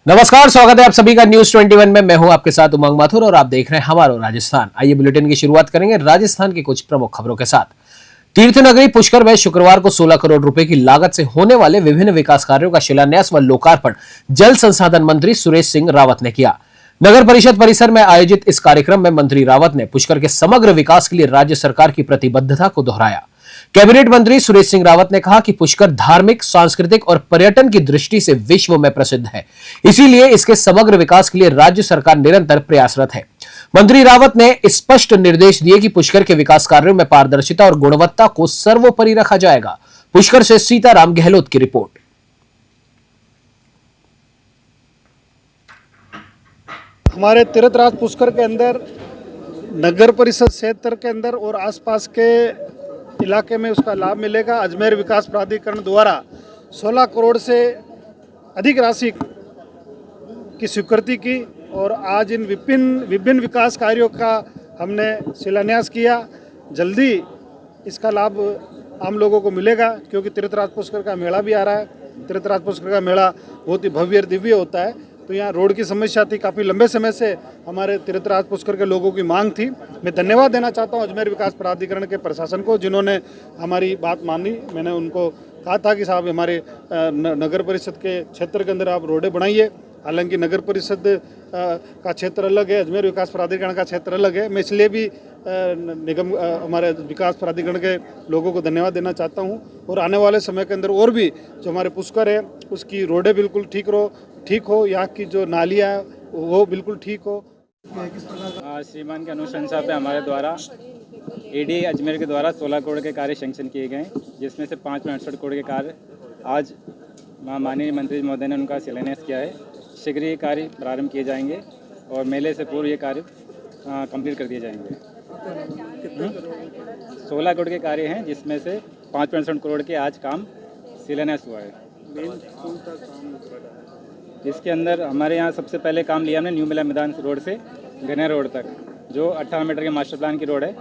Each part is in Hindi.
नमस्कार, स्वागत है आप सभी का न्यूज 21 में। मैं हूं आपके साथ उमंग माथुर और आप देख रहे हैं हमारा राजस्थान। आइए बुलेटिन की शुरुआत करेंगे राजस्थान की कुछ प्रमुख खबरों के साथ। तीर्थ नगरी पुष्कर में शुक्रवार को 16 करोड़ रुपए की लागत से होने वाले विभिन्न विकास कार्यों का शिलान्यास व लोकार्पण जल संसाधन मंत्री सुरेश सिंह रावत ने किया। नगर परिषद परिसर में आयोजित इस कार्यक्रम में मंत्री रावत ने पुष्कर के समग्र विकास के लिए राज्य सरकार की प्रतिबद्धता को दोहराया। कैबिनेट मंत्री सुरेश सिंह रावत ने कहा कि पुष्कर धार्मिक, सांस्कृतिक और पर्यटन की दृष्टि से विश्व में प्रसिद्ध है, इसीलिए इसके समग्र विकास के लिए राज्य सरकार निरंतर प्रयासरत है। मंत्री रावत ने स्पष्ट निर्देश दिए कि पुष्कर के विकास कार्यों में पारदर्शिता और गुणवत्ता को सर्वोपरि रखा जाएगा। पुष्कर से सीताराम गहलोत की रिपोर्ट। हमारे तीर्थराज पुष्कर के अंदर नगर परिषद क्षेत्र के अंदर और आसपास के इलाके में उसका लाभ मिलेगा। अजमेर विकास प्राधिकरण द्वारा 16 करोड़ से अधिक राशि की स्वीकृति की और आज इन विभिन्न विकास कार्यों का हमने शिलान्यास किया। जल्दी इसका लाभ आम लोगों को मिलेगा क्योंकि तीर्थराज पुष्कर का मेला भी आ रहा है। तीर्थराज पुष्कर का मेला बहुत ही भव्य और दिव्य होता है। तो यहाँ रोड की समस्या थी, काफ़ी लंबे समय से हमारे तीर्थराज पुष्कर के लोगों की मांग थी। मैं धन्यवाद देना चाहता हूँ अजमेर विकास प्राधिकरण के प्रशासन को, जिन्होंने हमारी बात मानी। मैंने उनको कहा था कि साहब हमारे नगर परिषद के क्षेत्र के अंदर आप रोडें बनाइए। हालांकि नगर परिषद का क्षेत्र अलग है, अजमेर विकास प्राधिकरण का क्षेत्र अलग है। मैं इसलिए भी निगम हमारे विकास प्राधिकरण के लोगों को धन्यवाद देना चाहता हूं और आने वाले समय के अंदर और भी जो हमारे पुष्कर है उसकी रोडें बिल्कुल ठीक हो, यहाँ की जो नालियाँ है वो बिल्कुल ठीक हो। श्रीमान के अनुशंसा पे हमारे द्वारा ईडी अजमेर के द्वारा 16 करोड़ के कार्य सैंक्शन किए गए, जिसमें से 568 करोड़ के कार्य आज माननीय मंत्री महोदय ने उनका शिलान्यास किया है। शीघ्र ये कार्य प्रारंभ किए जाएंगे और मेले से पूर्व ये कार्य कंप्लीट कर दिए जाएंगे। 16 करोड़ के कार्य हैं, जिसमें से 565 करोड़ के आज काम शिलान्यास हुआ है। इसके अंदर हमारे यहाँ सबसे पहले काम लिया हमने न्यू मेला मैदान रोड से गन्ना रोड तक, जो 18 मीटर के मास्टर प्लान की रोड है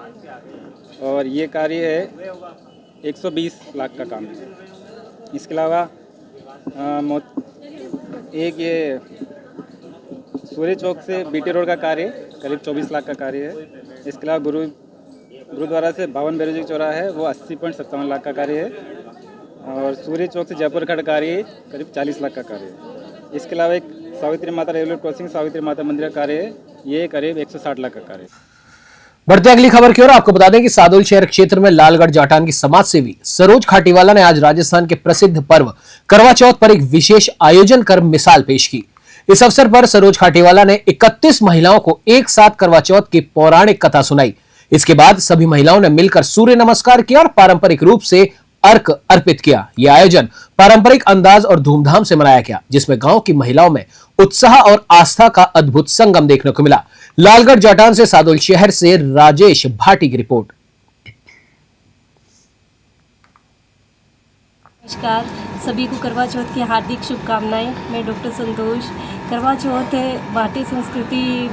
और ये कार्य है 120 लाख का काम है। इसके अलावा एक ये सूर्य चौक से बीटी रोड का कार्य करीब 24 लाख का कार्य है। इसके अलावा गुरुद्वारा से बावन बेरोजी चौराहा है, वो 80.57 लाख का कार्य है और सूर्य चौक से जयपुर खड़ कार्य करीब 40 लाख का कार्य है। इसके अलावा एक सावित्री माता रेलवे क्रॉसिंग सावित्री माता मंदिर का कार्य है, ये करीब 160 लाख का कार्य है। बढ़ते अगली खबर की ओर। आपको बता दें कि सादुल शहर क्षेत्र में लालगढ़ जाटान की समाज सेवी सरोज खाटीवाला ने आज राजस्थान के प्रसिद्ध पर्व करवा चौथ पर एक विशेष आयोजन कर मिसाल पेश की। इस अवसर पर सरोज खाटीवाला ने 31 महिलाओं को एक साथ करवा चौथ की पौराणिक कथा सुनाई। इसके बाद सभी महिलाओं ने मिलकर सूर्य नमस्कार किया और पारंपरिक रूप से अर्घ अर्पित किया। यह आयोजन पारंपरिक अंदाज और धूमधाम से मनाया गया, जिसमें गांव की महिलाओं में उत्साह और आस्था का अद्भुत संगम देखने को मिला। लालगढ़ जाटान से सादुल शहर से राजेश भाटी की रिपोर्ट। नमस्कार, सभी को करवा चौथ की हार्दिक शुभकामनाएं। मैं डॉक्टर संतोष। करवा चौथ भारतीय संस्कृति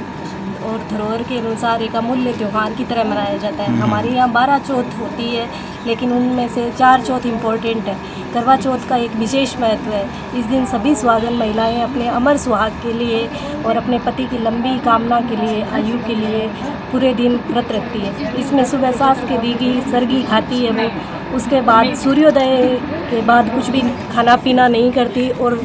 और धरोहर के अनुसार एक अमूल्य त्यौहार की तरह मनाया जाता है। हमारे यहाँ 12 चौथ होती है, लेकिन उनमें से 4 चौथ इम्पोर्टेंट है। करवा चौथ का एक विशेष महत्व है। इस दिन सभी सुहागन महिलाएं अपने अमर सुहाग के लिए और अपने पति की लंबी कामना के लिए, आयु के लिए पूरे दिन व्रत रखती है। इसमें सुबह सास के दी गई सरगी खाती है वो, उसके बाद सूर्योदय के बाद कुछ भी खाना पीना नहीं करती और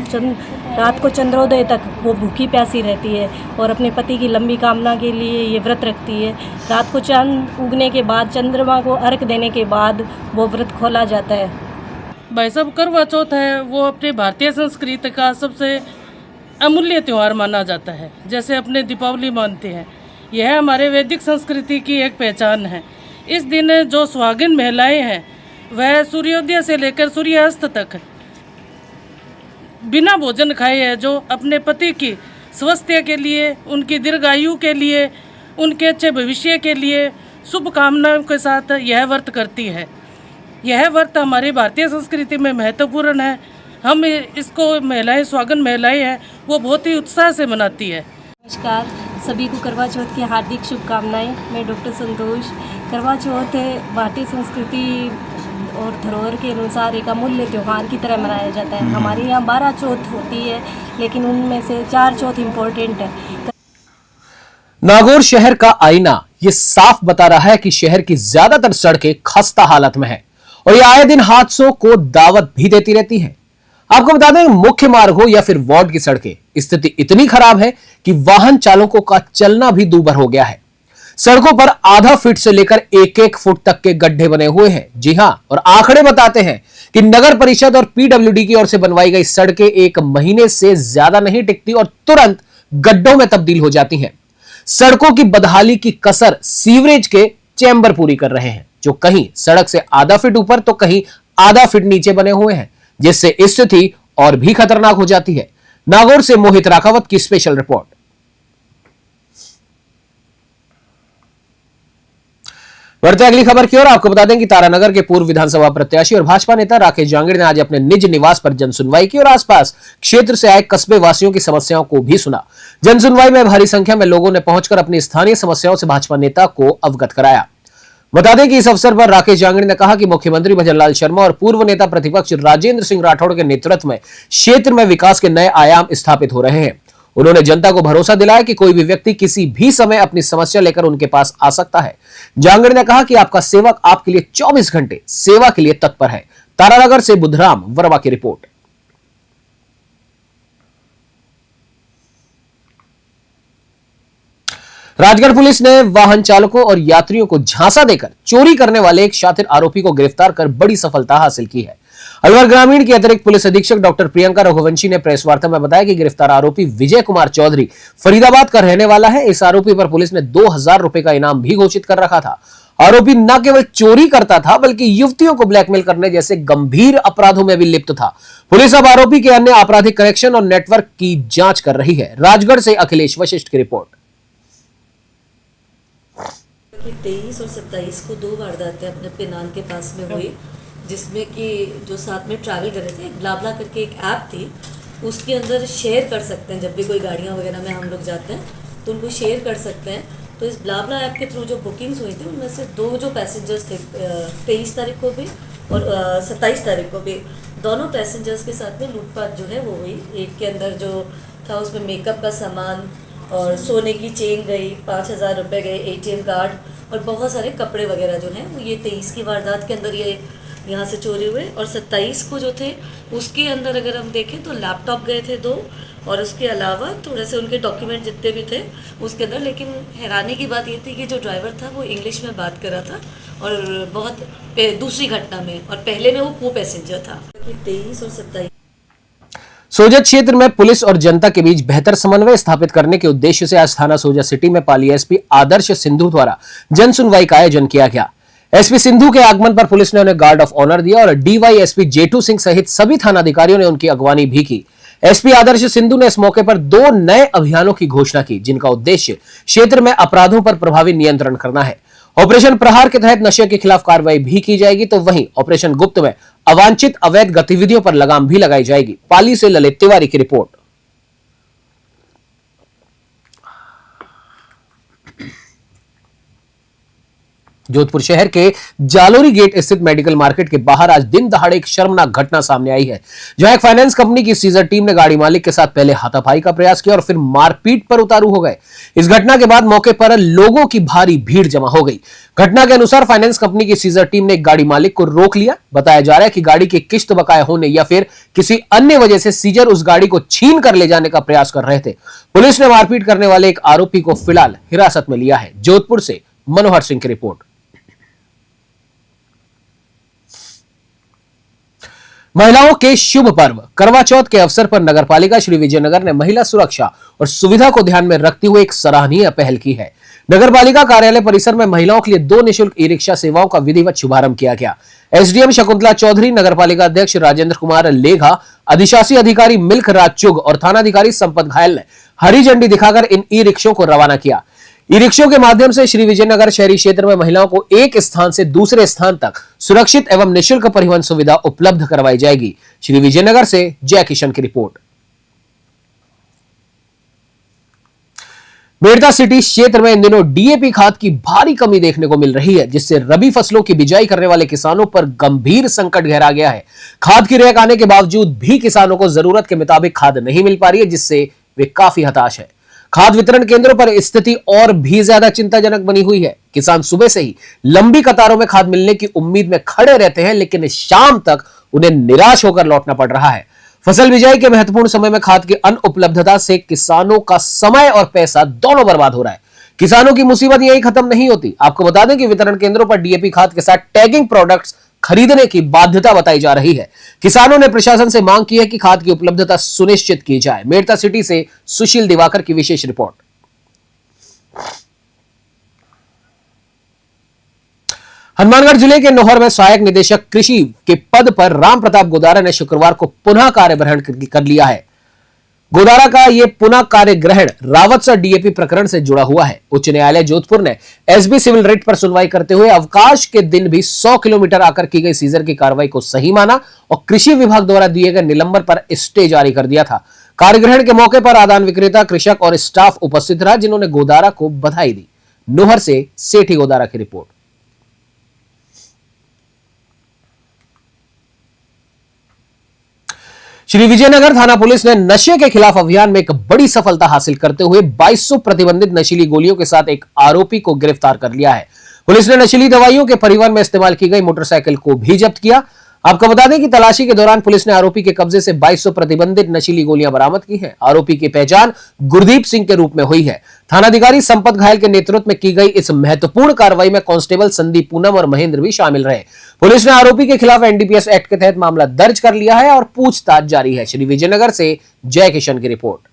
रात को चंद्रोदय तक वो भूखी प्यासी रहती है और अपने पति की लंबी कामना के लिए ये व्रत रखती है। रात को चांद उगने के बाद, चंद्रमा को अर्घ देने के बाद वो व्रत खोला जाता है। भाई साहब, करवा चौथ है वो अपने भारतीय संस्कृति का सबसे अमूल्य त्यौहार माना जाता है। जैसे अपने दीपावली मानते हैं, यह हमारे वैदिक संस्कृति की एक पहचान है। इस दिन जो सुहागिन महिलाएं हैं वह सूर्योदय से लेकर सूर्यास्त तक बिना भोजन खाए है, जो अपने पति की स्वास्थ्य के लिए, उनकी दीर्घायु के लिए, उनके अच्छे भविष्य के लिए शुभ कामनाओं के साथ यह व्रत करती है। यह व्रत हमारी भारतीय संस्कृति में महत्वपूर्ण है। हम इसको महिलाएं, सुहागन महिलाएं हैं, वो बहुत ही उत्साह से मनाती है। नमस्कार, सभी को करवा चौथ की हार्दिक शुभकामनाएं। मैं डॉक्टर संतोष। करवा चौथ भारतीय संस्कृति और धरोहर के अनुसार एक अमूल्य त्यौहार की तरह मनाया जाता है। हमारे यहाँ 12 चौथ होती है, लेकिन उनमें से 4 चौथ इम्पोर्टेंट है। नागौर शहर का आईना ये साफ बता रहा है कि शहर की ज्यादातर सड़कें खस्ता हालत में है और ये आए दिन हादसों को दावत भी देती रहती है। आपको बता दें, मुख्य मार्ग हो या फिर वार्ड की सड़कें, स्थिति इतनी खराब है कि वाहन चालकों का चलना भी दूभर हो गया है। सड़कों पर आधा फीट से लेकर 1-1 फुट तक के गड्ढे बने हुए हैं। जी हां, और आंकड़े बताते हैं कि नगर परिषद और पीडब्ल्यूडी की ओर से बनवाई गई सड़कें 1 महीने से ज्यादा नहीं टिकती और तुरंत गड्ढों में तब्दील हो जाती हैं। सड़कों की बदहाली की कसर सीवरेज के चैम्बर पूरी कर रहे हैं, जो कहीं सड़क से आधा फीट ऊपर तो कहीं आधा फीट नीचे बने हुए हैं, जिससे स्थिति और भी खतरनाक हो जाती है। नागौर से मोहित राखावत की स्पेशल रिपोर्ट। बढ़ते अगली खबर की ओर। आपको बता दें कि तारानगर के पूर्व विधानसभा प्रत्याशी और भाजपा नेता राकेश जांगड़ ने आज अपने निज निवास पर जनसुनवाई की और आसपास क्षेत्र से आए कस्बे वासियों की समस्याओं को भी सुना। जनसुनवाई में भारी संख्या में लोगों ने पहुंचकर अपनी स्थानीय समस्याओं से भाजपा नेता को अवगत कराया। बता दें कि इस अवसर पर राकेश जांगड़ ने कहा कि मुख्यमंत्री भजनलाल शर्मा और पूर्व नेता प्रतिपक्ष राजेंद्र सिंह राठौड़ के नेतृत्व में क्षेत्र में विकास के नए आयाम स्थापित हो रहे हैं। उन्होंने जनता को भरोसा दिलाया कि कोई भी व्यक्ति किसी भी समय अपनी समस्या लेकर उनके पास आ सकता है। जांगड़ ने कहा कि आपका सेवक आपके लिए 24 घंटे सेवा के लिए तत्पर है। तारानगर से बुधराम वर्मा की रिपोर्ट। राजगढ़ पुलिस ने वाहन चालकों और यात्रियों को झांसा देकर चोरी करने वाले एक शातिर आरोपी को गिरफ्तार कर बड़ी सफलता हासिल की है। अलवर ग्रामीण के अतिरिक्त पुलिस अधीक्षक डॉक्टर प्रियंका रघुवंशी ने प्रेस वार्ता में बताया कि गिरफ्तार आरोपी विजय कुमार चौधरी फरीदाबाद का रहने वाला है। इस आरोपी पर पुलिस ने 2000 रुपए का इनाम भी घोषित कर रखा था। आरोपी न केवल चोरी करता था बल्कि युवतियों को ब्लैकमेल करने जैसे गंभीर अपराधों में भी लिप्त था। पुलिस अब आरोपी के अन्य आपराधिक कनेक्शन और नेटवर्क की जांच कर रही है। राजगढ़ से अखिलेश वशिष्ठ की रिपोर्ट। 23 और 27 को 2 वारदातें अपने पिनान के पास में हुई, जिसमें कि जो साथ में ट्रैवल कर रहे थे, ब्लाब्ला करके एक ऐप थी, उसके अंदर शेयर कर सकते हैं। जब भी कोई गाड़ियाँ वगैरह में हम लोग जाते हैं तो उनको शेयर कर सकते हैं। तो इस ब्लाब्ला ऐप के थ्रू जो बुकिंग्स हुई थी उनमें से 2 जो पैसेंजर्स थे 23 तारीख को भी और 27 तारीख को भी, दोनों पैसेंजर्स के साथ में लूटपाट जो है वो हुई। एक के अंदर जो था उसमें मेकअप का सामान और सोने की चेन गई, 5000 रुपये गए, ATM कार्ड और बहुत सारे कपड़े वगैरह जो हैं वो ये 23 की वारदात के अंदर ये यहाँ से चोरी हुए। और 27 को जो थे उसके अंदर अगर हम देखें तो लैपटॉप गए थे 2 और उसके अलावा थोड़े से उनके डॉक्यूमेंट जितने भी थे उसके अंदर। लेकिन हैरानी की बात ये थी कि जो ड्राइवर था वो इंग्लिश में बात कर रहा था और बहुत दूसरी घटना में, और पहले में वो को पैसेंजर था। 23 और 27 सोजा क्षेत्र में पुलिस और जनता के बीच बेहतर समन्वय स्थापित करने के उद्देश्य से आज थाना सोजा सिटी में पाली एसपी आदर्श सिंधु द्वारा जन सुनवाई का आयोजन किया गया। एसपी सिंधु के आगमन पर पुलिस ने उन्हें गार्ड ऑफ ऑनर दिया और डीवाईएसपी जेटू सिंह सहित सभी थानाधिकारियों ने उनकी अगवानी भी की। एसपी आदर्श सिंधु ने इस मौके पर 2 नए अभियानों की घोषणा की, जिनका उद्देश्य क्षेत्र में अपराधों पर प्रभावी नियंत्रण करना है। ऑपरेशन प्रहार के तहत नशे के खिलाफ कार्रवाई भी की जाएगी, तो वहीं ऑपरेशन गुप्त में अवांछित अवैध गतिविधियों पर लगाम भी लगाई जाएगी। पाली से ललित तिवारी की रिपोर्ट। जोधपुर शहर के जालोरी गेट स्थित मेडिकल मार्केट के बाहर आज दिन दहाड़े एक शर्मनाक घटना सामने आई है, जहां एक फाइनेंस कंपनी की सीजर टीम ने गाड़ी मालिक के साथ पहले हाथापाई का प्रयास किया और फिर मारपीट पर उतारू हो गए। इस घटना के बाद मौके पर लोगों की भारी भीड़ जमा हो गई। घटना के अनुसार फाइनेंस कंपनी की सीजर टीम ने एक गाड़ी मालिक को रोक लिया। बताया जा रहा है कि गाड़ी की किस्त बकाया होने या फिर किसी अन्य वजह से सीजर उस गाड़ी को छीन कर ले जाने का प्रयास कर रहे थे। पुलिस ने मारपीट करने वाले एक आरोपी को फिलहाल हिरासत में लिया है। जोधपुर से मनोहर सिंह की रिपोर्ट। महिलाओं के शुभ पर्व करवा चौथ के अवसर पर नगरपालिका श्री विजयनगर ने महिला सुरक्षा और सुविधा को ध्यान में रखते हुए एक सराहनीय पहल की है। नगरपालिका कार्यालय परिसर में महिलाओं के लिए 2 निःशुल्क ई-रिक्शा सेवाओं का विधिवत शुभारंभ किया गया। एसडीएम शकुंतला चौधरी, नगरपालिका अध्यक्ष राजेंद्र कुमार लेघा, अधिशासी अधिकारी मिल्क राज चुग और थानाधिकारी संपत घायल ने हरी झंडी दिखाकर इन ई-रिक्शों को रवाना किया। ई-रिक्शों के माध्यम से श्री विजयनगर शहरी क्षेत्र में महिलाओं को एक स्थान से दूसरे स्थान तक सुरक्षित एवं निःशुल्क परिवहन सुविधा उपलब्ध करवाई जाएगी। श्री विजयनगर से जय किशन की रिपोर्ट। मेड़ता सिटी क्षेत्र में इन दिनों डीएपी खाद की भारी कमी देखने को मिल रही है, जिससे रबी फसलों की बिजाई करने वाले किसानों पर गंभीर संकट गहरा गया है। खाद की रैक आने के बावजूद भी किसानों को जरूरत के मुताबिक खाद नहीं मिल पा रही है, जिससे वे काफी हताश है। खाद वितरण केंद्रों पर स्थिति और भी ज्यादा चिंताजनक बनी हुई है। किसान सुबह से ही लंबी कतारों में खाद मिलने की उम्मीद में खड़े रहते हैं, लेकिन शाम तक उन्हें निराश होकर लौटना पड़ रहा है। फसल बिजाई के महत्वपूर्ण समय में खाद की अनुपलब्धता से किसानों का समय और पैसा दोनों बर्बाद हो रहा है। किसानों की मुसीबत यही खत्म नहीं होती। आपको बता दें कि वितरण केंद्रों पर डीएपी खाद के साथ टैगिंग प्रोडक्ट्स खरीदने की बाध्यता बताई जा रही है। किसानों ने प्रशासन से मांग की है कि खाद की उपलब्धता सुनिश्चित की जाए। मेड़ता सिटी से सुशील दिवाकर की विशेष रिपोर्ट। हनुमानगढ़ जिले के नौहर में सहायक निदेशक कृषि के पद पर राम प्रताप गोदारा ने शुक्रवार को पुनः कार्यग्रहण कर लिया है। गोदारा का यह पुनः कार्य ग्रहण रावतसर डीएपी प्रकरण से जुड़ा हुआ है। उच्च न्यायालय जोधपुर ने एसबी सिविल रिट पर सुनवाई करते हुए अवकाश के दिन भी 100 किलोमीटर आकर की गई सीजर की कार्रवाई को सही माना और कृषि विभाग द्वारा दिए गए निलंबन पर स्टे जारी कर दिया था। कार्यग्रहण के मौके पर आदान विक्रेता, कृषक और स्टाफ उपस्थित रहा, जिन्होंने गोदारा को बधाई दी। नोहर से सेठी गोदारा की रिपोर्ट। श्री विजयनगर थाना पुलिस ने नशे के खिलाफ अभियान में एक बड़ी सफलता हासिल करते हुए 2200 प्रतिबंधित नशीली गोलियों के साथ एक आरोपी को गिरफ्तार कर लिया है। पुलिस ने नशीली दवाइयों के परिवहन में इस्तेमाल की गई मोटरसाइकिल को भी जब्त किया। आपको बता दें कि तलाशी के दौरान पुलिस ने आरोपी के कब्जे से 2200 प्रतिबंधित नशीली गोलियां बरामद की हैं। आरोपी की पहचान गुरदीप सिंह के रूप में हुई है। थानाधिकारी संपत घायल के नेतृत्व में की गई इस महत्वपूर्ण कार्रवाई में कांस्टेबल संदीप पूनम और महेंद्र भी शामिल रहे। पुलिस ने आरोपी के खिलाफ एनडीपीएस एक्ट के तहत मामला दर्ज कर लिया है और पूछताछ जारी है। श्री विजयनगर से जय किशन की रिपोर्ट।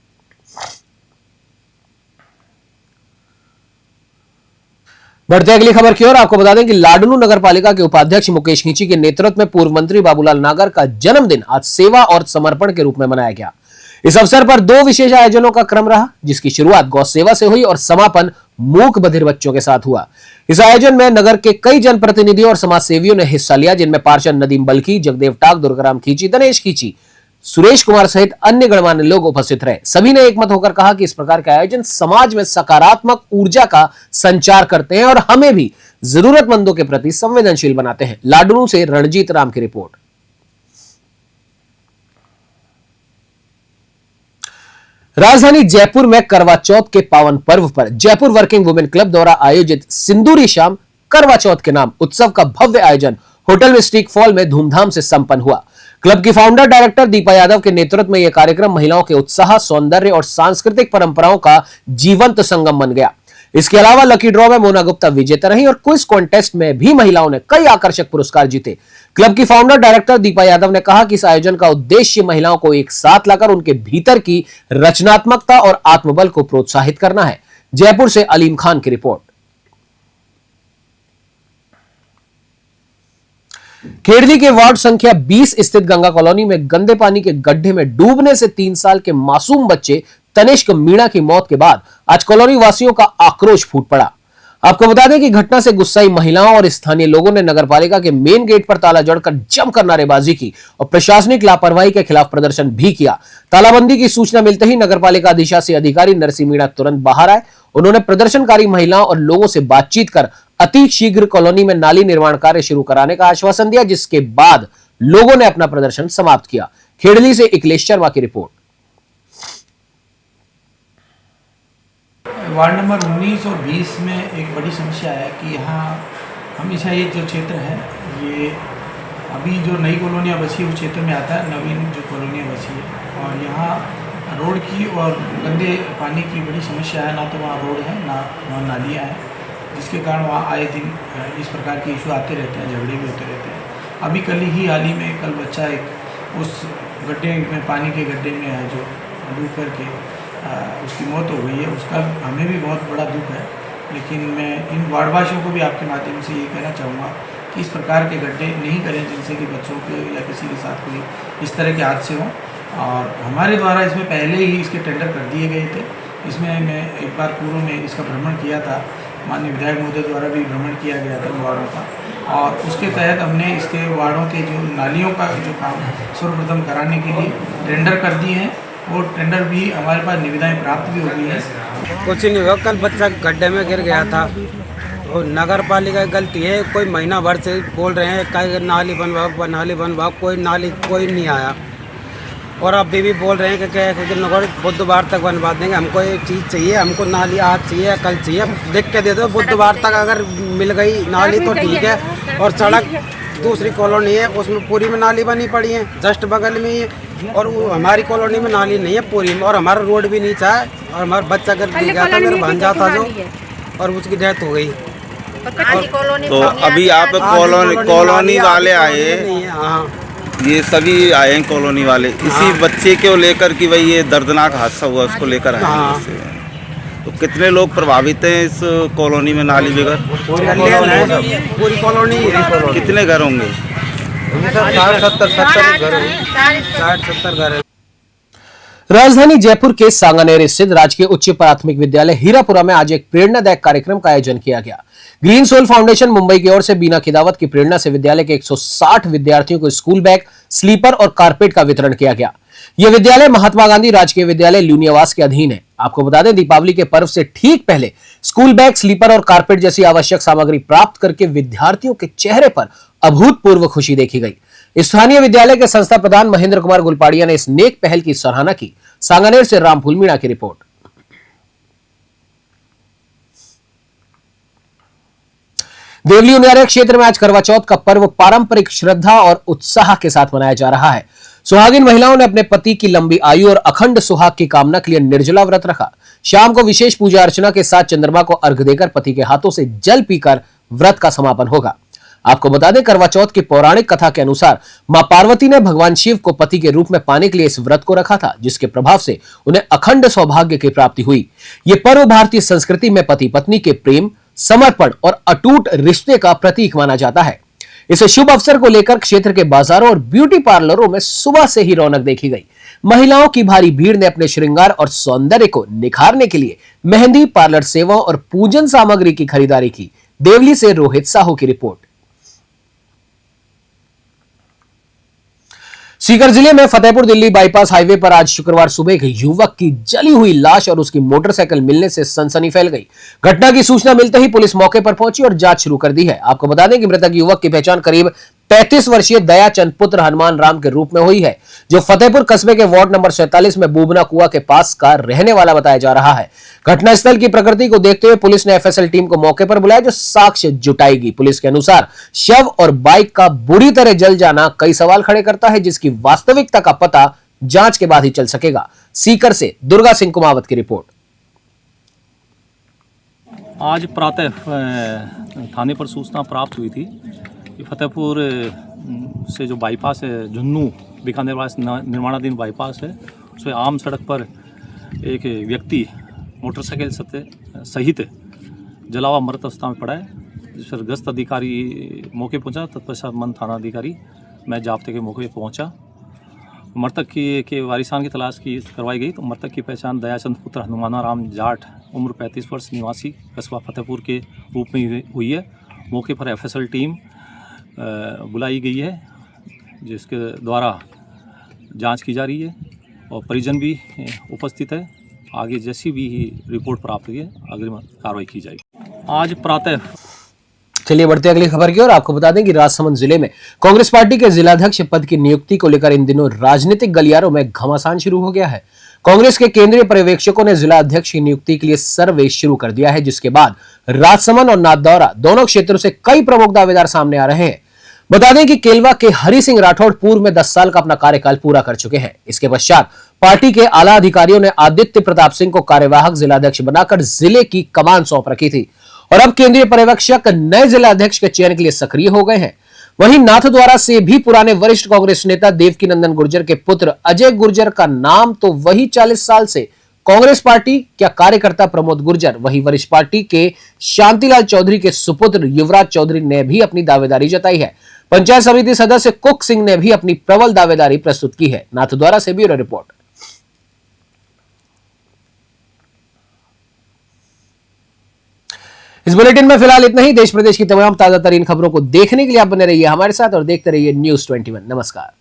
बढ़ते अगली खबर की ओर। आपको बता दें कि लाडनू नगर पालिका के उपाध्यक्ष मुकेश खींची के नेतृत्व में पूर्व मंत्री बाबूलाल नागर का जन्मदिन आज सेवा और समर्पण के रूप में मनाया गया। इस अवसर पर 2 विशेष आयोजनों का क्रम रहा, जिसकी शुरुआत गौ सेवा से हुई और समापन मूक बधिर बच्चों के साथ हुआ। इस आयोजन में नगर के कई जनप्रतिनिधियों और समाज सेवियों ने हिस्सा लिया, जिनमें पार्षद नदीम बल्की, जगदेव टाक, दुर्गाराम खींची, दिनेश खींची, सुरेश कुमार सहित अन्य गणमान्य लोग उपस्थित रहे। सभी ने एकमत होकर कहा कि इस प्रकार के आयोजन समाज में सकारात्मक ऊर्जा का संचार करते हैं और हमें भी जरूरतमंदों के प्रति संवेदनशील बनाते हैं। लाडनू से रणजीत राम की रिपोर्ट। राजधानी जयपुर में करवा चौथ के पावन पर्व पर जयपुर वर्किंग वुमेन क्लब द्वारा आयोजित सिंदूरी शाम करवा चौथ के नाम उत्सव का भव्य आयोजन होटल मिस्टिक फॉल में धूमधाम से संपन्न हुआ। क्लब की फाउंडर डायरेक्टर दीपा यादव के नेतृत्व में यह कार्यक्रम महिलाओं के उत्साह, सौंदर्य और सांस्कृतिक परंपराओं का जीवंत संगम बन गया। इसके अलावा लकी ड्रॉ में मोना गुप्ता विजेता रही और क्विज कॉन्टेस्ट में भी महिलाओं ने कई आकर्षक पुरस्कार जीते। क्लब की फाउंडर डायरेक्टर दीपा यादव ने कहा कि इस आयोजन का उद्देश्य महिलाओं को एक साथ लाकर उनके भीतर की रचनात्मकता और आत्मबल को प्रोत्साहित करना है। जयपुर से अलीम खान की रिपोर्ट। खेड़ली के वार्ड संख्या 20 स्थित गंगा कॉलोनी में गंदे पानी के गड्ढे में डूबने से 3 साल के मासूम बच्चे तनिष्क मीणा की मौत के बाद आज कॉलोनी वासियों का आक्रोश फूट पड़ा। आपको बता दें कि घटना से गुस्साई महिलाओं और स्थानीय लोगों ने नगरपालिका के मेन गेट पर ताला जड़कर जमकर नारेबाजी की और प्रशासनिक लापरवाही के खिलाफ प्रदर्शन भी किया। तालाबंदी की सूचना मिलते ही नगरपालिका अधिशासी अधिकारी नरसिंह मीणा तुरंत बाहर आए। उन्होंने प्रदर्शनकारी महिलाओं और लोगों से बातचीत कर अति शीघ्र कॉलोनी में नाली निर्माण कार्य शुरू कराने का आश्वासन दिया, जिसके बाद लोगों ने अपना प्रदर्शन समाप्त किया। खेड़ली से अखिलेश शर्मा की रिपोर्ट। वार्ड नंबर 19 और 20 में एक बड़ी समस्या है कि यहाँ हमेशा ये जो क्षेत्र है, ये अभी जो नई कॉलोनियाँ बसी उस क्षेत्र में आता है, नवीन जो कॉलोनियाँ बसी है, और यहाँ रोड की और गंदे पानी की बड़ी समस्या है। ना तो वहाँ रोड है, ना वहाँ नालियाँ हैं, जिसके कारण वहाँ आए दिन इस प्रकार के इशू आते रहते हैं, झगड़े भी होते रहते हैं। अभी हाल ही में कल बच्चा एक उस गड्ढे में, पानी के गड्ढे में है जो डूब करके उसकी मौत हो गई है। उसका हमें भी बहुत बड़ा दुख है, लेकिन मैं इन वार्डवासियों को भी आपके माध्यम से ये कहना चाहूँगा कि इस प्रकार के गड्ढे नहीं करें जिनसे कि बच्चों के या किसी के साथ कोई इस तरह के हादसे हों। और हमारे द्वारा इसमें पहले ही इसके टेंडर कर दिए गए थे। इसमें मैं एक बार पूर्व में इसका भ्रमण किया था, माननीय विधायक महोदय द्वारा भी भ्रमण किया गया था वार्डों का, और उसके तहत हमने इसके वार्डों के जो नालियों का जो काम सर्वप्रथम कराने के लिए टेंडर कर दिए हैं। वो टेंडर भी हमारे पास निविदाएं प्राप्त भी हो गई हैं कुछ नहीं हुआ, कल बच्चा गड्ढे में गिर गया था। तो नगर पालिका की गलती है, कोई महीना भर से बोल रहे हैं कई नाली बनवाओ, कोई नहीं आया। और अभी भी बोल रहे हैं कि बुधवार तक बनवा देंगे। हमको ये चीज़ चाहिए, हमको नाली आज चाहिए, कल चाहिए, देख के दे दो। बुधवार तक अगर मिल गई नाली तो ठीक है। और सड़क दूसरी कॉलोनी है, उसमें पूरी में नाली बनी पड़ी है, जस्ट बगल में ही है। और वो हमारी कॉलोनी में नाली नहीं है पूरी में, और हमारा रोड भी नीचा है। और हमारा बच्चा गिर गया था, मेरा भांजा था जो, और उसकी डेथ हो गई। तो अभी आप कॉलोनी वाले आए, हाँ, ये सभी आए हैं कॉलोनी वाले इसी बच्चे को लेकर कि भाई ये दर्दनाक हादसा हुआ, उसको लेकर आए हैं इससे। तो कितने लोग प्रभावित हैं इस कॉलोनी में नाली बगैर? पूरी कॉलोनी है। कितने घर होंगे? 60-70 घर है। राजधानी जयपुर के सांगानेर स्थित राजकीय उच्च प्राथमिक विद्यालय हीरापुरा में आज एक प्रेरणादायक कार्यक्रम का आयोजन किया गया। ग्रीन सोल फाउंडेशन मुंबई की ओर से बीना खिदावत की प्रेरणा से विद्यालय के 160 विद्यार्थियों को स्कूल बैग, स्लीपर और कारपेट का वितरण किया गया। यह विद्यालय महात्मा गांधी राजकीय विद्यालय लूनियावास के अधीन है। आपको बता दें, दीपावली के पर्व से ठीक पहले स्कूल बैग, स्लीपर और कारपेट जैसी आवश्यक सामग्री प्राप्त करके विद्यार्थियों के चेहरे पर अभूतपूर्व खुशी देखी गई। स्थानीय विद्यालय के संस्था प्रधान महेंद्र कुमार गुलपाड़िया ने इस नेक पहल की सराहना की। सांगानेर से रामफूल मीणा की रिपोर्ट। देवली उनियारे क्षेत्र में आज करवा चौथ का पर्व पारंपरिक श्रद्धा और उत्साह के साथ मनाया जा रहा है। सुहागिन महिलाओं ने अपने पति की लंबी आयु और अखंड सुहाग की कामना के लिए निर्जला व्रत रखा। शाम को विशेष पूजा अर्चना के साथ चंद्रमा को अर्घ्य देकर पति के हाथों से जल पीकर व्रत का समापन होगा। आपको बता दें, करवा चौथ की पौराणिक कथा के अनुसार मां पार्वती ने भगवान शिव को पति के रूप में पाने के लिए इस व्रत को रखा था, जिसके प्रभाव से उन्हें अखंड सौभाग्य की प्राप्ति हुई। यह पर्व भारतीय संस्कृति में पति पत्नी के प्रेम, समर्पण और अटूट रिश्ते का प्रतीक माना जाता है। इस शुभ अवसर को लेकर क्षेत्र के बाजारों और ब्यूटी पार्लरों में सुबह से ही रौनक देखी गई। महिलाओं की भारी भीड़ ने अपने श्रृंगार और सौंदर्य को निखारने के लिए मेहंदी, पार्लर सेवाओं और पूजन सामग्री की खरीदारी की। देवली से रोहित साहू की रिपोर्ट। सीकर जिले में फतेहपुर दिल्ली बाईपास हाईवे पर आज शुक्रवार सुबह एक युवक की जली हुई लाश और उसकी मोटरसाइकिल मिलने से सनसनी फैल गई। घटना की सूचना मिलते ही पुलिस मौके पर पहुंची और जांच शुरू कर दी है। आपको बता दें कि मृतक युवक की पहचान करीब 35 वर्षीय दयाचंद पुत्र हनुमान राम के रूप में हुई है, जो फतेहपुर कस्बे के वार्ड नंबर 47 में बूबना कुआ के पास का रहने वाला बताया जा रहा है। घटनास्थल की प्रकृति को देखते हुए पुलिस ने एफएसएल टीम को मौके पर बुलाया, जो साक्ष्य जुटाएगी। पुलिस के अनुसार शव और बाइक का बुरी तरह जल जाना कई सवाल खड़े करता है, जिसकी वास्तविकता का पता जांच के बाद ही चल सकेगा। सीकर से दुर्गा सिंह कुमावत की रिपोर्ट। आज प्रातः थाने पर सूचना प्राप्त हुई थी कि फतेहपुर से जो बाईपास है, झुन्नू बीकानेर निर्माणाधीन बाईपास है, उसमें आम सड़क पर एक व्यक्ति मोटरसाइकिल सहित जला हुआ मृत अवस्था में पड़ा है। जिस पर गश्त अधिकारी मौके पहुंचा, तत्पश्चात मन थाना अधिकारी मैं जाब्ते के मौके पर पहुंचा। मृतक के वारिसान की तलाश करवाई गई तो मृतक की पहचान दयाचंद पुत्र हनुमान राम जाट उम्र 35 वर्ष निवासी कस्बा फतेहपुर के रूप में हुई है। मौके पर एफएसएल टीम बुलाई गई है, जिसके द्वारा जांच की जा रही है और परिजन भी उपस्थित है। आगे जैसी भी रिपोर्ट प्राप्त हुई है अग्रिम कार्रवाई की जाएगी। आज प्रातः चलिए बढ़ते अगली खबर की ओर। आपको बता दें कि राजसमंद जिले में कांग्रेस पार्टी के जिलाध्यक्ष पद की नियुक्ति को लेकर इन दिनों राजनीतिक गलियारों में घमासान शुरू हो गया है। कांग्रेस के केंद्रीय पर्यवेक्षकों ने जिला अध्यक्ष की नियुक्ति के लिए सर्वे शुरू कर दिया है, जिसके बाद राजसमंद और नाथद्वारा दोनों क्षेत्रों से कई प्रमुख दावेदार सामने आ रहे हैं। बता दें कि केलवा के हरि सिंह राठौड़ पूर्व में 10 साल का अपना कार्यकाल पूरा कर चुके हैं। इसके पश्चात पार्टी के आला अधिकारियों ने आदित्य प्रताप सिंह को कार्यवाहक जिलाध्यक्ष बनाकर जिले की कमान सौंप रखी थी और अब केंद्रीय पर्यवेक्षक नए जिलाध्यक्ष के चयन के लिए सक्रिय हो गए हैं। वहीं नाथद्वारा से भी पुराने वरिष्ठ कांग्रेस नेता देवकीनंदन गुर्जर के पुत्र अजय गुर्जर का नाम तो वही 40 साल से कांग्रेस पार्टी क्या कार्यकर्ता प्रमोद गुर्जर, वही वरिष्ठ पार्टी के शांतिलाल चौधरी के सुपुत्र युवराज चौधरी ने भी अपनी दावेदारी जताई है। पंचायत समिति सदस्य कुक सिंह ने भी अपनी प्रबल दावेदारी प्रस्तुत की है। नाथद्वारा से ब्यूरो रिपोर्ट। इस बुलेटिन में फिलहाल इतना ही। देश प्रदेश की तमाम ताजा तरीन खबरों को देखने के लिए आप बने रहिए हमारे साथ और देखते रहिए News 21। नमस्कार।